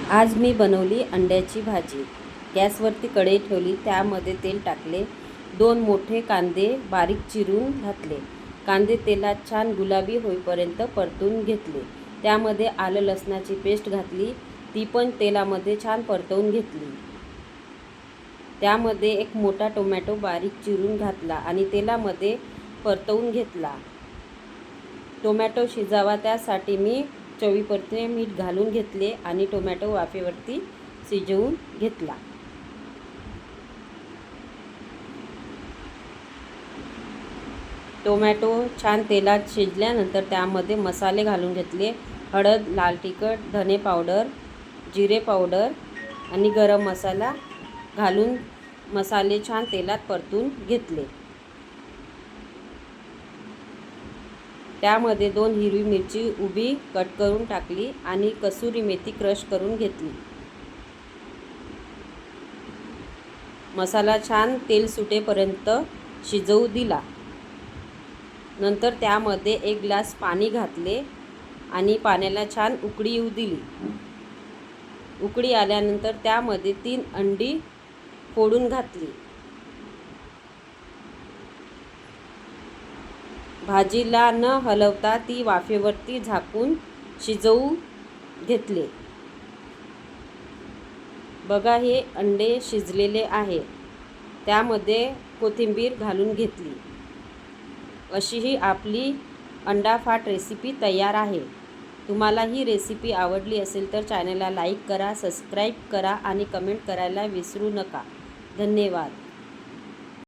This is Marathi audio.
आज मी बनवली अंड्याची भाजी। गॅसवरती कढई ठेवली, त्यामध्ये तेल टाकले, 2 मोठे कांदे बारीक चिरून घातले। कांदे तेलात छान गुलाबी होईपर्यंत परतून घेतले। त्यामध्ये आलं लसणाची पेस्ट घातली, ती पण तेलामध्ये छान परतवून घेतली। त्यामध्ये एक मोठा टोमॅटो बारीक चिरून घातला आणि तेलामध्ये परतवून घेतला। टोमॅटो शिजावा त्यासाठी मी चवीपुरते मीठ घालून घेतले आणि टोमॅटो वाफेवरती शिजवून घेतला। टोमॅटो छान तेलात शिजल्यानंतर त्यामध्ये मसाले घालून घेतले। हळद, लाल तिखट, धने पावडर, जिरे पावडर आणि गरम मसाला घालून मसाले छान तेलात परतून घेतले। त्यामध्ये 2 हिरवी मिरची उभी कट करून टाकली आणि कसुरी मेथी क्रश करून घेतली। मसाला छान तेल सुटेपर्यंत शिजवू दिला। नंतर त्यामध्ये 1 ग्लास पाणी घातले आणि पाण्याला छान उकळी येऊ दिली। उकळी आल्यानंतर त्यामध्ये 3 अंडी फोडून घातली। भाजीला न हलवता ती वाफेवरती झाकून शिजवू घेतले। बघा, हे अंडे शिजलेले आहे। त्यामध्ये कोथिंबीर घालून घेतली। अशी ही आपली अंडा फाट रेसिपी तयार आहे। तुम्हाला ही रेसिपी आवडली असेल तर चॅनलला लाईक करा, सबस्क्राईब करा आणि कमेंट करायला विसरू नका। धन्यवाद।